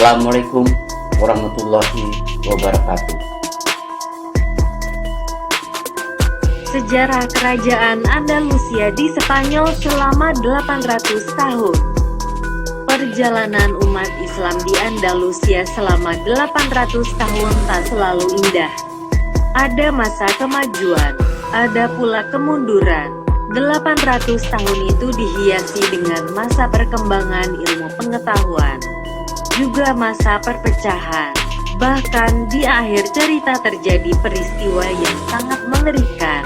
Assalamualaikum warahmatullahi wabarakatuh. Sejarah Kerajaan Andalusia di Spanyol selama 800 tahun. Perjalanan umat Islam di Andalusia selama 800 tahun tak selalu indah. Ada masa kemajuan, ada pula kemunduran. 800 tahun itu dihiasi dengan masa perkembangan ilmu pengetahuan, juga masa perpecahan. Bahkan di akhir cerita terjadi peristiwa yang sangat mengerikan.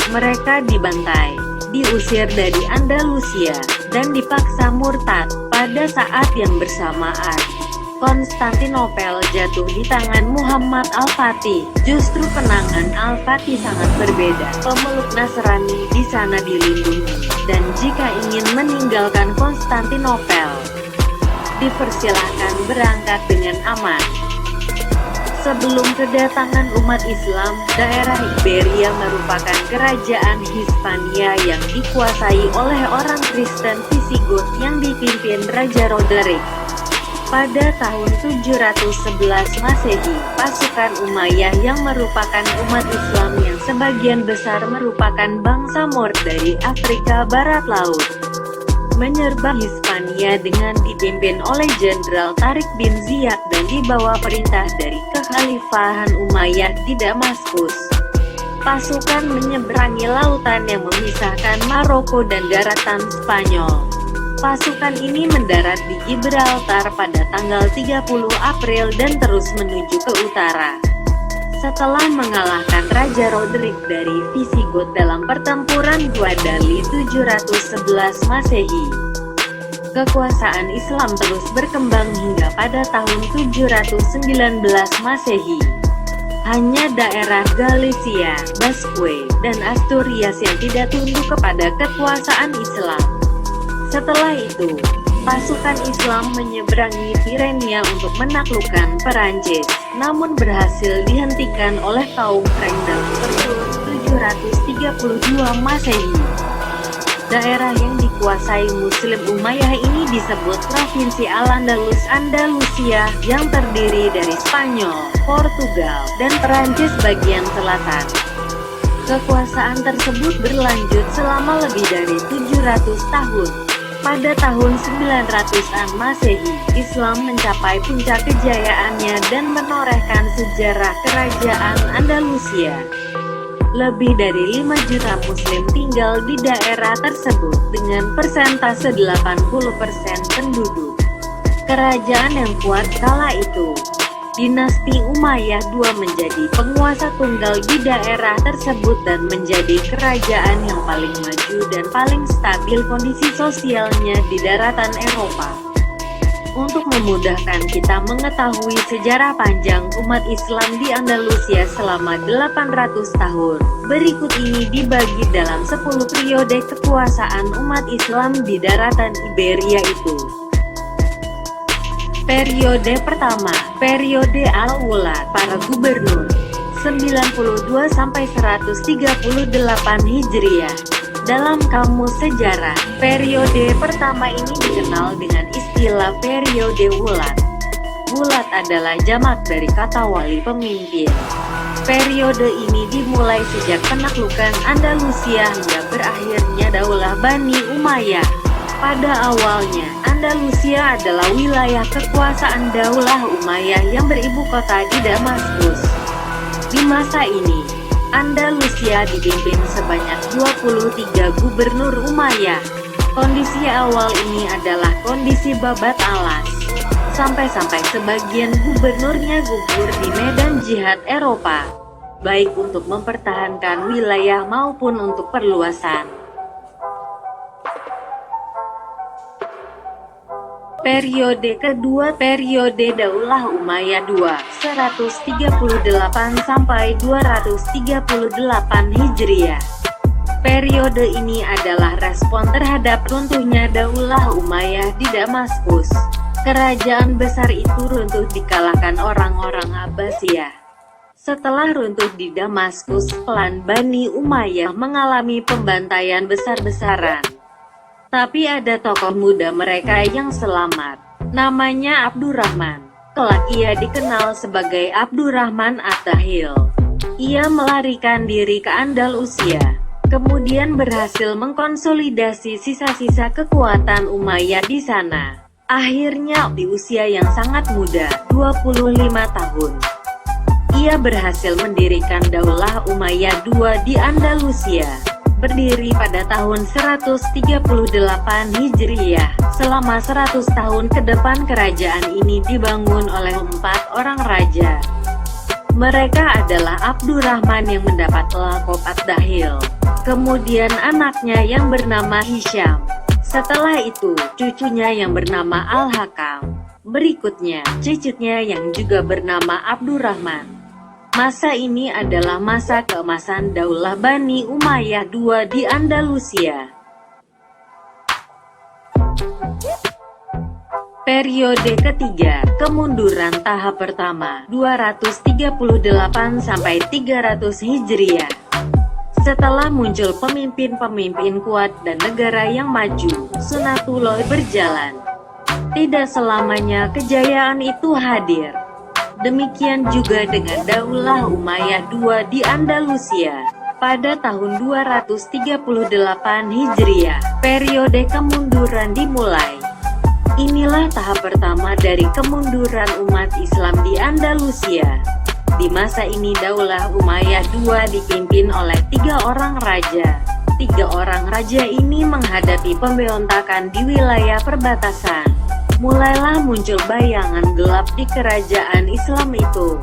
Mereka dibantai, diusir dari Andalusia, dan dipaksa murtad. Pada saat yang bersamaan, Konstantinopel jatuh di tangan Muhammad Al-Fatih. Justru penangan Al-Fatih sangat berbeda. Pemeluk Nasrani di sana dilindungi, dan jika ingin meninggalkan Konstantinopel, dipersilahkan berangkat dengan aman. Sebelum kedatangan umat Islam, daerah Iberia merupakan kerajaan Hispania yang dikuasai oleh orang Kristen Visigoth yang dipimpin Raja Roderick. Pada tahun 711 Masehi, pasukan Umayyah yang merupakan umat Islam yang sebagian besar merupakan bangsa Moor dari Afrika Barat Laut, menyerbu Hispania dengan dipimpin oleh Jenderal Tariq bin Ziyad dan di bawah perintah dari Kekhalifahan Umayyah di Damaskus. Pasukan menyeberangi lautan yang memisahkan Maroko dan daratan Spanyol. Pasukan ini mendarat di Gibraltar pada tanggal 30 April dan terus menuju ke utara. Setelah mengalahkan Raja Roderick dari Visigoth dalam pertempuran Guadalli 711 Masehi, kekuasaan Islam terus berkembang hingga pada tahun 719 Masehi. Hanya daerah Galicia, Basque, dan Asturias yang tidak tunduk kepada kekuasaan Islam. Setelah itu, pasukan Islam menyeberangi Tirenia untuk menaklukkan Perancis, namun berhasil dihentikan oleh kaum Frank dalam tahun 732 Masehi. Daerah yang dikuasai Muslim Umayyah ini disebut Provinsi Al-Andalus Andalusia, yang terdiri dari Spanyol, Portugal, dan Perancis bagian selatan. Kekuasaan tersebut berlanjut selama lebih dari 700 tahun. Pada tahun 900-an Masehi, Islam mencapai puncak kejayaannya dan menorehkan sejarah kerajaan Andalusia. Lebih dari 5 juta Muslim tinggal di daerah tersebut dengan persentase 80% penduduk. Kerajaan yang kuat kala itu, Dinasti Umayyah II, menjadi penguasa tunggal di daerah tersebut dan menjadi kerajaan yang paling maju dan paling stabil kondisi sosialnya di daratan Eropa. Untuk memudahkan kita mengetahui sejarah panjang umat Islam di Andalusia selama 800 tahun, berikut ini dibagi dalam 10 periode kekuasaan umat Islam di daratan Iberia itu. Periode pertama, periode Al-Wulad, para gubernur, 92–138 Hijriah. Dalam kamus sejarah, periode pertama ini dikenal dengan istilah periode Wulad. Wulad adalah jamak dari kata wali, pemimpin. Periode ini dimulai sejak penaklukan Andalusia hingga berakhirnya Daulah Bani Umayyah. Pada awalnya, Andalusia adalah wilayah kekuasaan Daulah Umayyah yang beribu kota di Damaskus. Di masa ini, Andalusia dipimpin sebanyak 23 gubernur Umayyah. Kondisi awal ini adalah kondisi babat alas. Sampai-sampai sebagian gubernurnya gugur di medan jihad Eropa, baik untuk mempertahankan wilayah maupun untuk perluasan. Periode kedua, periode Daulah Umayyah II, 138–238 Hijriah. Periode ini adalah respon terhadap runtuhnya Daulah Umayyah di Damaskus. Kerajaan besar itu runtuh dikalahkan orang-orang Abbasiyah. Setelah runtuh di Damaskus, klan Bani Umayyah mengalami pembantaian besar-besaran. Tapi ada tokoh muda mereka yang selamat, namanya Abdurrahman. Kelak ia dikenal sebagai Abdurrahman At-Tahil. Ia melarikan diri ke Andalusia, kemudian berhasil mengkonsolidasi sisa-sisa kekuatan Umayyad di sana. Akhirnya, di usia yang sangat muda, 25 tahun, ia berhasil mendirikan Daulah Umayyad II di Andalusia, berdiri pada tahun 138 Hijriyah. Selama 100 tahun ke depan kerajaan ini dibangun oleh 4 orang raja. Mereka adalah Abdurrahman yang mendapat lakop At-Tahil, kemudian anaknya yang bernama Hisham, setelah itu cucunya yang bernama Al-Hakam, berikutnya cucunya yang juga bernama Abdurrahman. Masa ini adalah masa keemasan Daulah Bani Umayyah II di Andalusia. Periode ketiga, kemunduran tahap pertama, 238 sampai 300 Hijriah. Setelah muncul pemimpin-pemimpin kuat dan negara yang maju, Sunatullah berjalan. Tidak selamanya kejayaan itu hadir. Demikian juga dengan Daulah Umayyah II di Andalusia. Pada tahun 238 Hijriah, periode kemunduran dimulai. Inilah tahap pertama dari kemunduran umat Islam di Andalusia. Di masa ini Daulah Umayyah II dipimpin oleh 3 orang raja. 3 orang raja ini menghadapi pemberontakan di wilayah perbatasan. Mulailah muncul bayangan gelap di kerajaan Islam itu.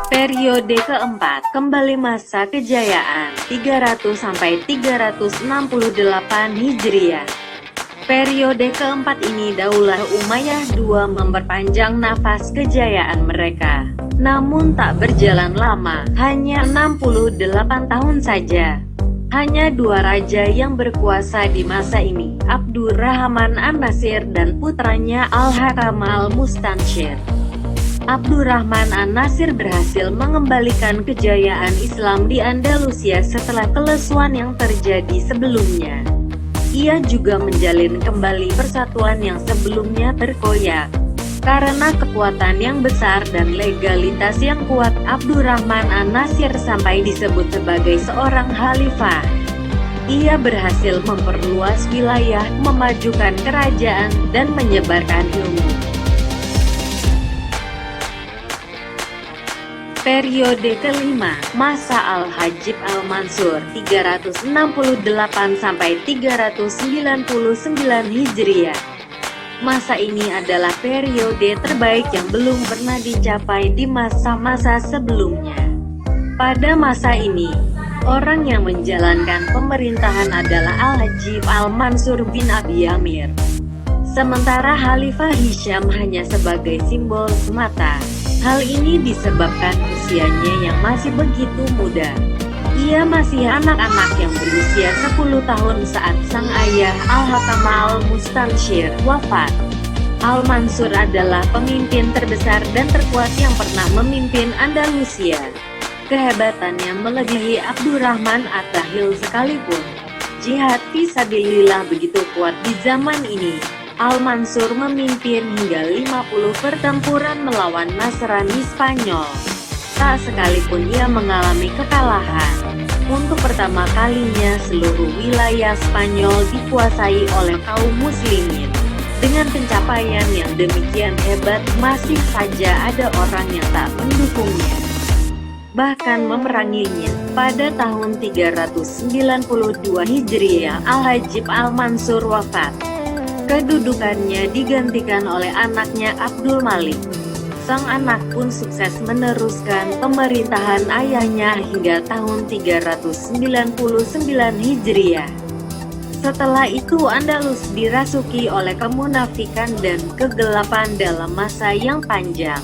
Periode keempat, kembali masa kejayaan, 300 sampai 368 Hijriah. Periode keempat ini Daulah Umayyah II memperpanjang nafas kejayaan mereka. Namun tak berjalan lama, hanya 68 tahun saja. Hanya 2 raja yang berkuasa di masa ini, Abdurrahman An-Nasir dan putranya Al-Hakam Al-Mustansyir. Abdurrahman An-Nasir berhasil mengembalikan kejayaan Islam di Andalusia setelah kelesuan yang terjadi sebelumnya. Ia juga menjalin kembali persatuan yang sebelumnya terkoyak. Karena kekuatan yang besar dan legalitas yang kuat, Abdurrahman An-Nasir sampai disebut sebagai seorang khalifah. Ia berhasil memperluas wilayah, memajukan kerajaan, dan menyebarkan ilmu. Periode kelima, masa Al-Hajjib Al-Mansur, 368 sampai 399 Hijriah. Masa ini adalah periode terbaik yang belum pernah dicapai di masa-masa sebelumnya. Pada masa ini, orang yang menjalankan pemerintahan adalah Al-Hajjib Al-Mansur bin Abi Amir. Sementara Khalifah Hisham hanya sebagai simbol semata. Hal ini disebabkan usianya yang masih begitu muda. Ia masih anak-anak yang berusia 10 tahun saat sang ayah Al-Hakam Al-Mustansyir wafat. Al-Mansur adalah pemimpin terbesar dan terkuat yang pernah memimpin Andalusia. Kehebatannya melebihi Abdurrahman At-Tahil sekalipun. Jihad fisabilillah begitu kuat di zaman ini. Al-Mansur memimpin hingga 50 pertempuran melawan Nasrani Spanyol. Tak sekalipun ia mengalami kekalahan. Untuk pertama kalinya seluruh wilayah Spanyol dikuasai oleh kaum muslimin. Dengan pencapaian yang demikian hebat, masih saja ada orang yang tak mendukungnya, bahkan memeranginya. Pada tahun 392 Hijriah, Al-Hajjib Al-Mansur wafat. Kedudukannya digantikan oleh anaknya Abdul Malik. Sang anak pun sukses meneruskan pemerintahan ayahnya hingga tahun 399 Hijriah. Setelah itu Andalus dirasuki oleh kemunafikan dan kegelapan dalam masa yang panjang.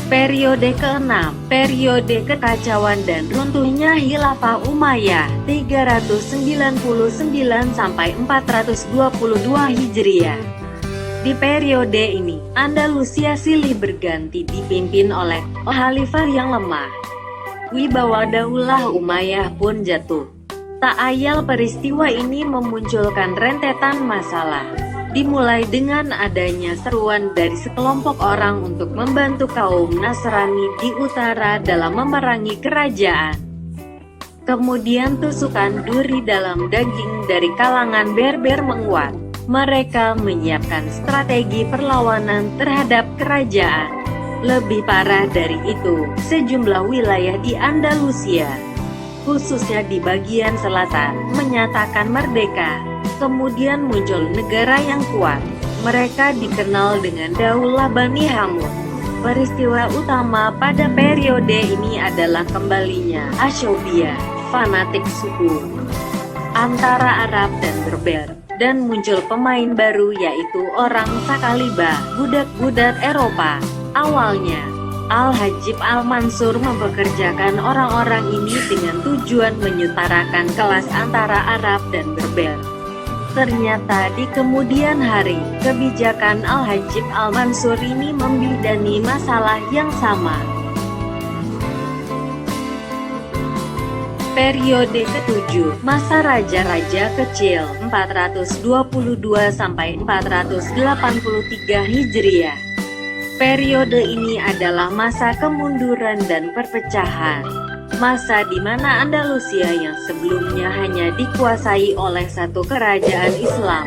Periode ke-6, periode kekacauan dan runtuhnya Khilafah Umayyah, 399 sampai 422 Hijriah. Di periode ini, Andalusia silih berganti dipimpin oleh khalifah yang lemah. Wibawa Daulah Umayyah pun jatuh. Tak ayal peristiwa ini memunculkan rentetan masalah. dimulai dengan adanya seruan dari sekelompok orang untuk membantu kaum Nasrani di utara dalam memerangi kerajaan. Kemudian tusukan duri dalam daging dari kalangan Berber menguat. Mereka menyiapkan strategi perlawanan terhadap kerajaan. Lebih parah dari itu, sejumlah wilayah di Andalusia, khususnya di bagian selatan, menyatakan merdeka. Kemudian muncul negara yang kuat. Mereka dikenal dengan Daulah Bani Hamud. Peristiwa utama pada periode ini adalah kembalinya Asyobia, fanatik suku antara Arab dan Berber, dan muncul pemain baru yaitu orang Sakaliba, budak-budak Eropa. Awalnya, Al-Hajib Al-Mansur mempekerjakan orang-orang ini dengan tujuan menyetarakan kelas antara Arab dan Berber. Ternyata di kemudian hari, kebijakan Al-Hajib Al-Mansur ini membidani masalah yang sama. Periode ke-7, masa Raja-Raja Kecil, 422–483 Hijriah. Periode ini adalah masa kemunduran dan perpecahan. Masa di mana Andalusia yang sebelumnya hanya dikuasai oleh satu kerajaan Islam,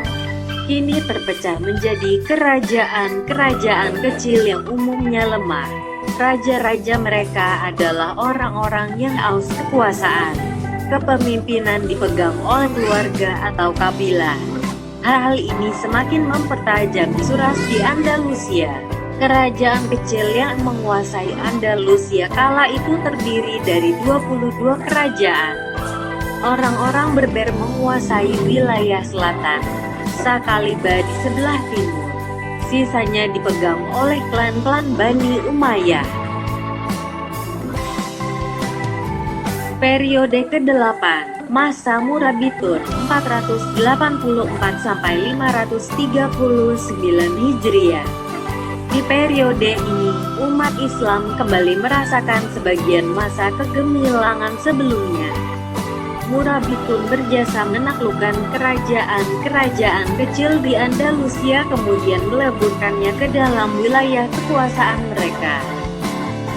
kini terpecah menjadi kerajaan-kerajaan kecil yang umumnya lemah. Raja-raja mereka adalah orang-orang yang haus kekuasaan. Kepemimpinan dipegang oleh keluarga atau kabilah. Hal ini semakin mempertajam suras di Andalusia. Kerajaan kecil yang menguasai Andalusia kala itu terdiri dari 22 kerajaan. Orang-orang Berber menguasai wilayah selatan, Sakaliba di sebelah timur. Sisanya dipegang oleh klan-klan Bani Umayyah. Periode ke-8, masa Murabitun, 484–539 Hijriah. Di periode ini, umat Islam kembali merasakan sebagian masa kegemilangan sebelumnya. Murabitun berjasa menaklukkan kerajaan-kerajaan kecil di Andalusia kemudian meleburkannya ke dalam wilayah kekuasaan mereka.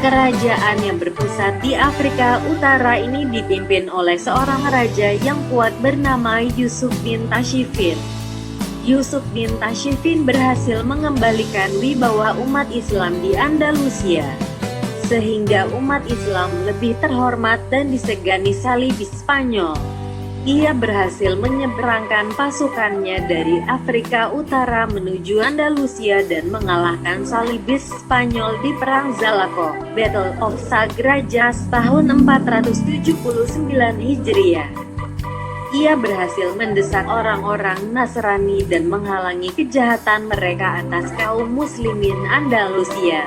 Kerajaan yang berpusat di Afrika Utara ini dipimpin oleh seorang raja yang kuat bernama Yusuf bin Tashfin. Yusuf bin Tashfin berhasil mengembalikan wibawa umat Islam di Andalusia, sehingga umat Islam lebih terhormat dan disegani Salibis Spanyol. Ia berhasil menyeberangkan pasukannya dari Afrika Utara menuju Andalusia dan mengalahkan Salibis Spanyol di Perang Zalaco, Battle of Sagrajas tahun 479 Hijriah. Ia berhasil mendesak orang-orang Nasrani dan menghalangi kejahatan mereka atas kaum muslimin Andalusia.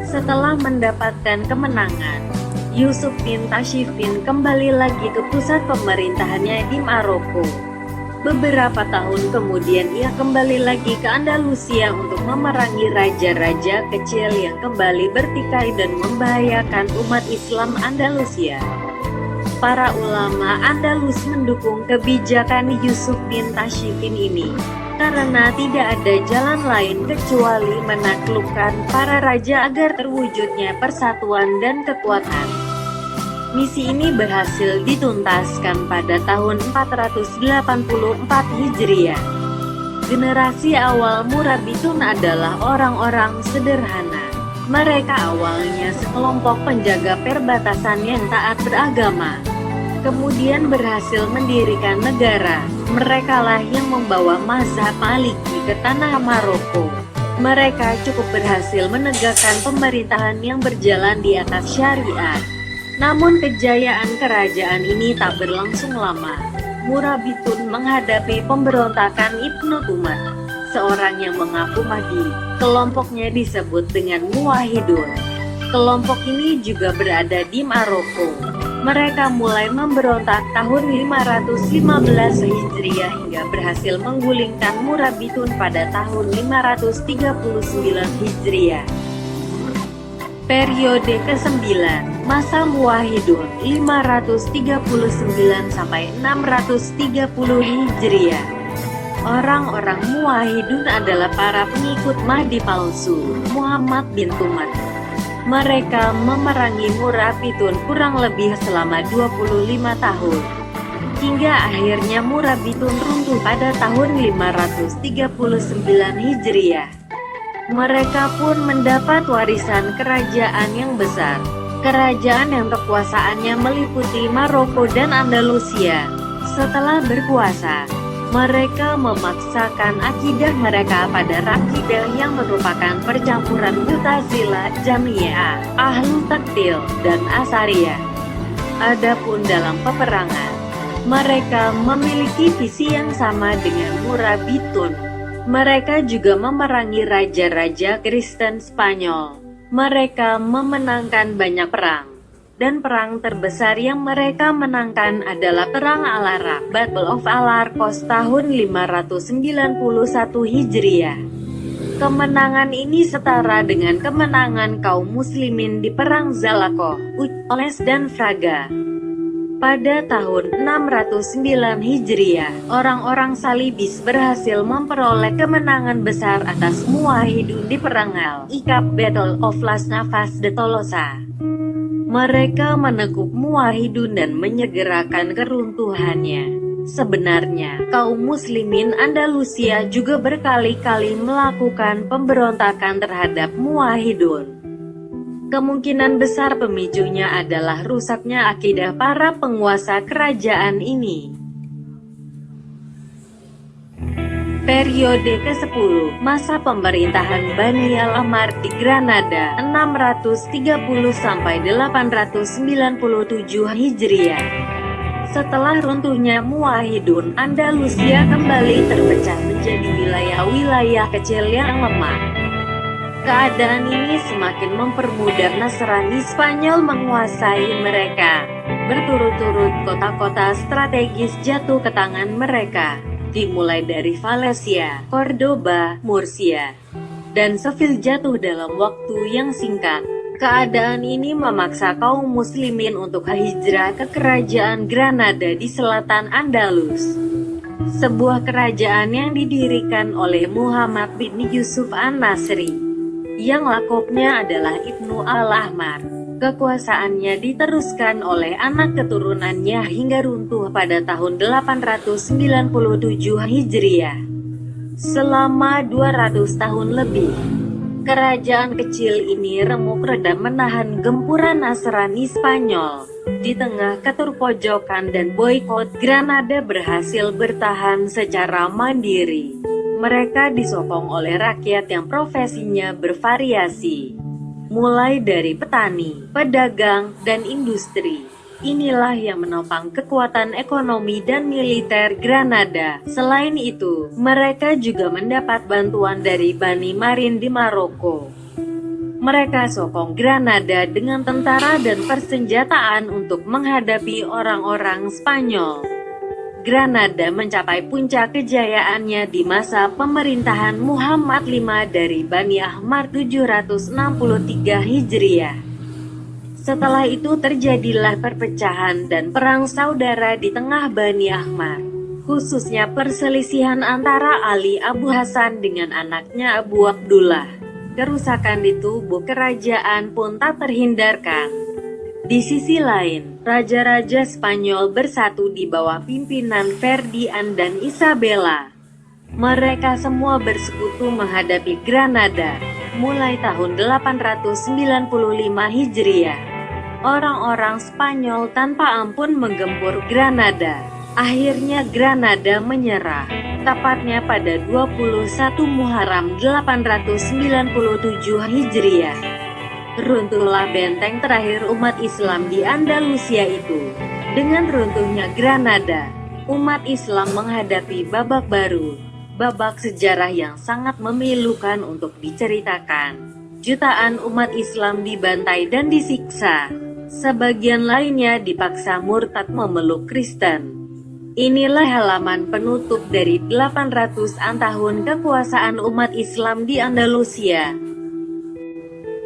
Setelah mendapatkan kemenangan, Yusuf bin Tashfin kembali lagi ke pusat pemerintahannya di Maroko. Beberapa tahun kemudian ia kembali lagi ke Andalusia untuk memerangi raja-raja kecil yang kembali bertikai dan membahayakan umat Islam Andalusia. Para ulama Andalus mendukung kebijakan Yusuf bin Tashfin ini, karena tidak ada jalan lain kecuali menaklukkan para raja agar terwujudnya persatuan dan kekuatan. Misi ini berhasil dituntaskan pada tahun 484 Hijriah. Generasi awal Murabitun adalah orang-orang sederhana. Mereka awalnya sekelompok penjaga perbatasan yang taat beragama, kemudian berhasil mendirikan negara. Merekalah yang membawa mazhab Maliki ke tanah Maroko. Mereka cukup berhasil menegakkan pemerintahan yang berjalan di atas syariat. Namun kejayaan kerajaan ini tak berlangsung lama. Murabitun menghadapi pemberontakan Ibnu Tumar, seorang yang mengaku Mahdi. Kelompoknya disebut dengan Muwahhidun. Kelompok ini juga berada di Maroko. Mereka mulai memberontak tahun 515 Hijriah hingga berhasil menggulingkan Murabitun pada tahun 539 Hijriah. Periode ke-9, masa Muwahhidun, 539–630 Hijriah. Orang-orang Muwahhidun adalah para pengikut Mahdi palsu, Muhammad bin Tumar. Mereka memerangi Murabitun kurang lebih selama 25 tahun. Hingga akhirnya Murabitun runtuh pada tahun 539 Hijriah. Mereka pun mendapat warisan kerajaan yang besar. Kerajaan yang kekuasaannya meliputi Maroko dan Andalusia. Setelah berkuasa, mereka memaksakan akidah mereka pada akidah yang merupakan percampuran Mu'tazilah, Jami'ah, Ahlu Taktil, dan Asariyah. Adapun dalam peperangan, mereka memiliki visi yang sama dengan Murabitun. Mereka juga memerangi raja-raja Kristen Spanyol. Mereka memenangkan banyak perang. Dan perang terbesar yang mereka menangkan adalah Perang Al-Arab, Battle of Al-Arqos tahun 591 Hijriah. Kemenangan ini setara dengan kemenangan kaum muslimin di Perang Zalakoh, Ucles dan Fraga. Pada tahun 609 Hijriah, orang-orang Salibis berhasil memperoleh kemenangan besar atas Muwahhidun di Perang Al-Iqab, Battle of Las Navas de Tolosa. Mereka menekuk Muwahhidun dan menyegerakan keruntuhannya. Sebenarnya, kaum muslimin Andalusia juga berkali-kali melakukan pemberontakan terhadap Muwahhidun. Kemungkinan besar pemicunya adalah rusaknya akidah para penguasa kerajaan ini. Periode ke-10, masa pemerintahan Bani al-Ahmar di Granada, 630–897 Hijriah. Setelah runtuhnya Muwahhidun, Andalusia kembali terpecah menjadi wilayah-wilayah kecil yang lemah. Keadaan ini semakin mempermudah Nasrani Spanyol menguasai mereka. Berturut-turut kota-kota strategis jatuh ke tangan mereka, dimulai dari Valencia, Cordoba, Murcia, dan Seville jatuh dalam waktu yang singkat. Keadaan ini memaksa kaum muslimin untuk hijrah ke kerajaan Granada di selatan Andalus. Sebuah kerajaan yang didirikan oleh Muhammad bin Yusuf an-Nasri, yang lakopnya adalah Ibnu al-Ahmar. Kekuasaannya diteruskan oleh anak keturunannya hingga runtuh pada tahun 897 Hijriah. Selama 200 tahun lebih, kerajaan kecil ini remuk redam menahan gempuran Nasrani Spanyol. Di tengah keterpojokan dan boikot, Granada berhasil bertahan secara mandiri. Mereka disokong oleh rakyat yang profesinya bervariasi, mulai dari petani, pedagang, dan industri. Inilah yang menopang kekuatan ekonomi dan militer Granada. Selain itu, mereka juga mendapat bantuan dari Bani Marin di Maroko. Mereka sokong Granada dengan tentara dan persenjataan untuk menghadapi orang-orang Spanyol. Granada mencapai puncak kejayaannya di masa pemerintahan Muhammad V dari Bani Ahmar 763 Hijriah. Setelah itu terjadilah perpecahan dan perang saudara di tengah Bani Ahmar, khususnya perselisihan antara Ali Abu Hasan dengan anaknya Abu Abdullah. Kerusakan di tubuh kerajaan pun tak terhindarkan. Di sisi lain, raja-raja Spanyol bersatu di bawah pimpinan Ferdinand dan Isabella. Mereka semua bersekutu menghadapi Granada. Mulai tahun 895 Hijriah, orang-orang Spanyol tanpa ampun menggempur Granada. Akhirnya Granada menyerah, tepatnya pada 21 Muharram 897 Hijriah. Runtuhlah benteng terakhir umat Islam di Andalusia itu. Dengan runtuhnya Granada, umat Islam menghadapi babak baru, babak sejarah yang sangat memilukan untuk diceritakan. Jutaan umat Islam dibantai dan disiksa. Sebagian lainnya dipaksa murtad memeluk Kristen. Inilah halaman penutup dari 800-an tahun kekuasaan umat Islam di Andalusia.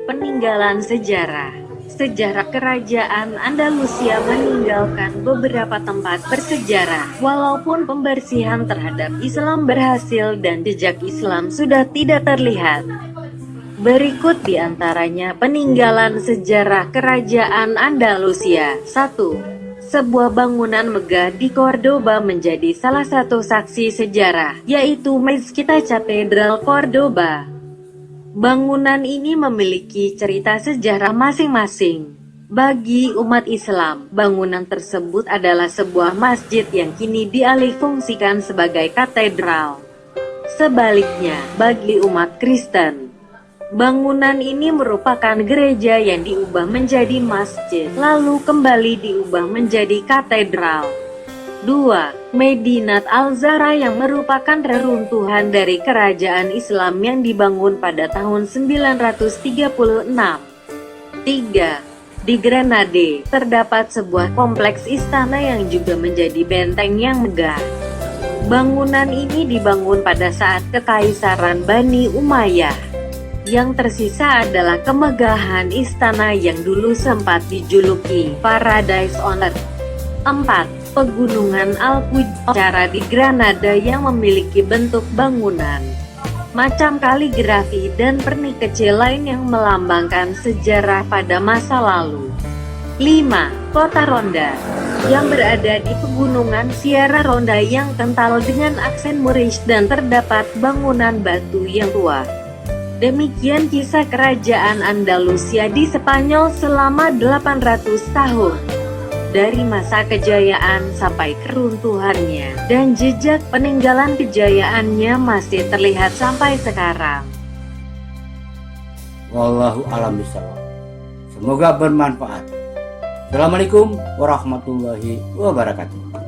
Peninggalan sejarah. Sejarah kerajaan Andalusia meninggalkan beberapa tempat bersejarah. Walaupun pembersihan terhadap Islam berhasil dan jejak Islam sudah tidak terlihat. Berikut di antaranya peninggalan sejarah kerajaan Andalusia. 1. Sebuah bangunan megah di Cordoba menjadi salah satu saksi sejarah, yaitu Mezquita Cathedral Cordoba. Bangunan ini memiliki cerita sejarah masing-masing. Bagi umat Islam, bangunan tersebut adalah sebuah masjid yang kini dialihfungsikan sebagai katedral. Sebaliknya, bagi umat Kristen, bangunan ini merupakan gereja yang diubah menjadi masjid, lalu kembali diubah menjadi katedral. 2. Medinat Al-Zahra yang merupakan reruntuhan dari kerajaan Islam yang dibangun pada tahun 936. 3. Di Granada, terdapat sebuah kompleks istana yang juga menjadi benteng yang megah. Bangunan ini dibangun pada saat Kekaisaran Bani Umayyah. Yang tersisa adalah kemegahan istana yang dulu sempat dijuluki Paradise on Earth. 4. Pegunungan Alpujarra di Granada yang memiliki bentuk bangunan, macam kaligrafi dan pernik kecil lain yang melambangkan sejarah pada masa lalu. 5. Kota Ronda yang berada di pegunungan Sierra Ronda yang kental dengan aksen Moorish dan terdapat bangunan batu yang tua. Demikian kisah kerajaan Andalusia di Spanyol selama 800 tahun. Dari masa kejayaan sampai keruntuhannya, dan jejak peninggalan kejayaannya masih terlihat sampai sekarang. Wallahu a'lam bishawab. Semoga bermanfaat. Assalamualaikum warahmatullahi wabarakatuh.